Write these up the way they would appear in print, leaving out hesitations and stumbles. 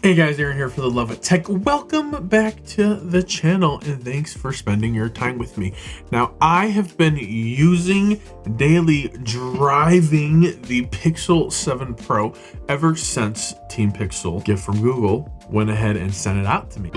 Hey guys, Aaron here for the Love It Tech. Welcome back to the channel and thanks for spending your time with me. Now, I have been driving the Pixel 7 Pro ever since Team Pixel, gift from Google, went ahead and sent it out to me.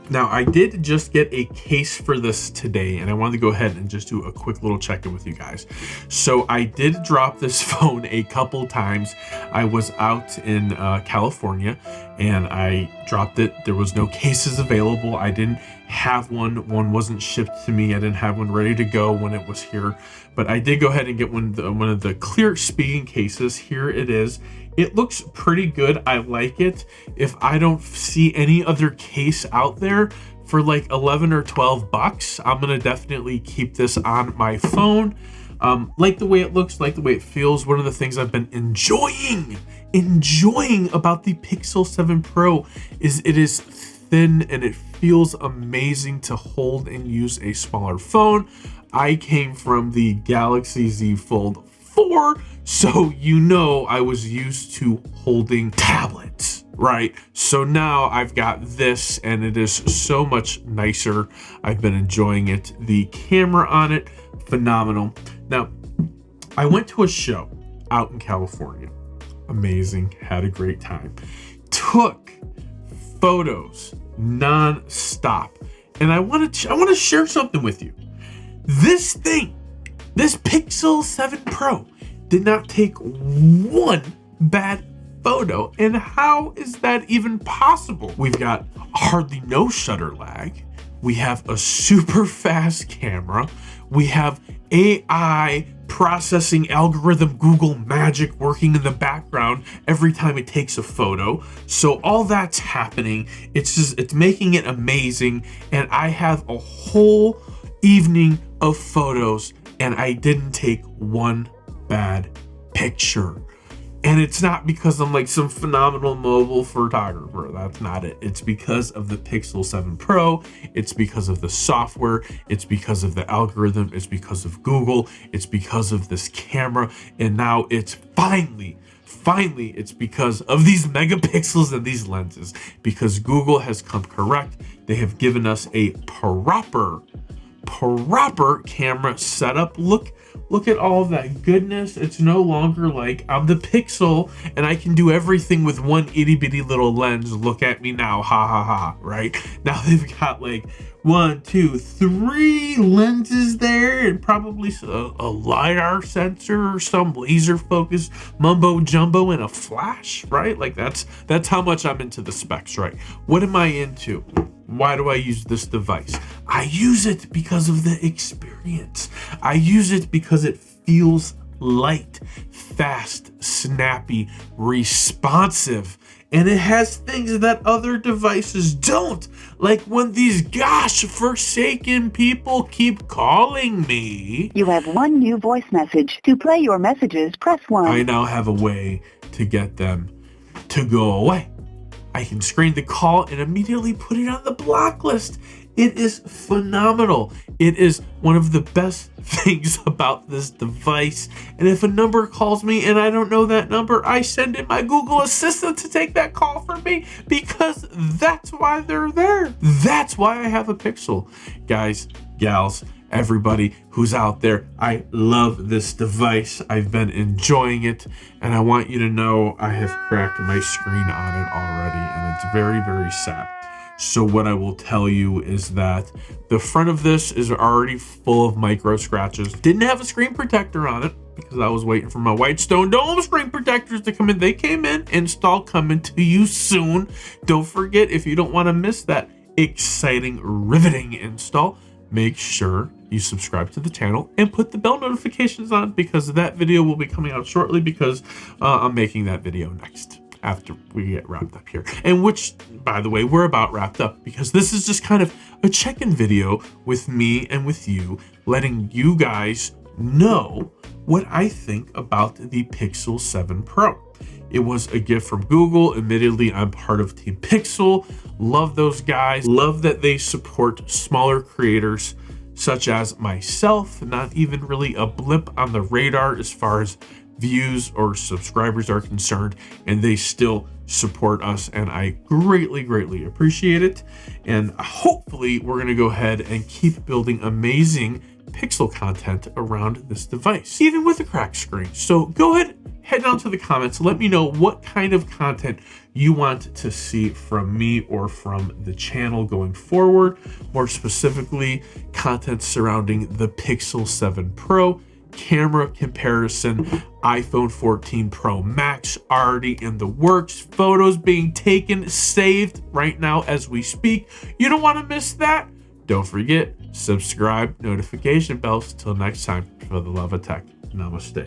Now, I did just get a case for this today, and I wanted to go ahead and just do a quick little check-in with you guys. So I did drop this phone a couple times. I was out in California, and I dropped it. There was no cases available. I didn't have one. One wasn't shipped to me. I didn't have one ready to go when it was here. But I did go ahead and get one of the clear speaking cases. Here it is. It looks pretty good. I like it. If I don't see any other case out there for like 11 or 12 bucks, I'm gonna definitely keep this on my phone. Like the way it looks, like the way it feels. One of the things I've been enjoying about the Pixel 7 Pro is it is thin and it feels amazing to hold and use a smaller phone. I came from the Galaxy Z Fold 4, so you know I was used to holding tablets, right? So now I've got this and it is so much nicer. I've been enjoying it. The camera on it, phenomenal. Now, I went to a show out in California. Amazing, had a great time. Took photos non-stop. And I want to share something with you. This Pixel 7 Pro did not take one bad photo. And how is that even possible? We've got hardly no shutter lag. We have a super fast camera. We have AI processing algorithm Google magic working in the background every time it takes a photo. So all that's happening. It's making it amazing. And I have a whole evening of photos and I didn't take one bad picture. And it's not because I'm like some phenomenal mobile photographer. That's not it. It's because of the Pixel 7 Pro. It's because of the software. It's because of the algorithm. It's because of Google. It's because of this camera. And now it's finally, it's because of these megapixels and these lenses. Because Google has come correct. They have given us a proper camera setup. Look at all of that goodness. It's no longer like I'm the Pixel and I can do everything with one itty bitty little lens. Look at me now, ha ha ha, right? Now they've got like 1, 2, 3 lenses there and probably a LiDAR sensor or some laser focus mumbo jumbo and a flash, right? Like that's how much I'm into the specs, right? What am I into? Why do I use this device? I use it because of the experience. I use it because it feels light, fast, snappy, responsive, and it has things that other devices don't. Like when these gosh forsaken people keep calling me. You have one new voice message. To play your messages, press 1. I now have a way to get them to go away. I can screen the call and immediately put it on the block list. It is phenomenal. It is one of the best things about this device. And if a number calls me and I don't know that number, I send in my Google Assistant to take that call for me because that's why they're there. That's why I have a Pixel. Guys, gals, everybody who's out there, I love this device. I've been enjoying it, and I want you to know I have cracked my screen on it already, and it's very, very sad. So what I will tell you is that the front of this is already full of micro scratches. Didn't have a screen protector on it because I was waiting for my Whitestone Dome screen protectors to come in. They came in, install coming to you soon. Don't forget, if you don't want to miss that exciting, riveting install, make sure you subscribe to the channel and put the bell notifications on because that video will be coming out shortly because I'm making that video next after we get wrapped up here. And which, by the way, we're about wrapped up because this is just kind of a check-in video with me and with you, letting you guys know what I think about the Pixel 7 Pro. It was a gift from Google. Admittedly, I'm part of Team Pixel. Love those guys. Love that they support smaller creators such as myself. Not even really a blip on the radar as far as views or subscribers are concerned, and they still support us, and I greatly appreciate it. And hopefully we're going to go ahead and keep building amazing pixel content around this device, even with a cracked screen. So go ahead, head down to the comments, let me know what kind of content you want to see from me or from the channel going forward. More specifically, content surrounding the Pixel 7 Pro, camera comparison, iPhone 14 Pro Max already in the works, photos being taken, saved right now as we speak. You don't want to miss that. Don't forget, subscribe, notification bells. Till next time, for the love of tech. Namaste.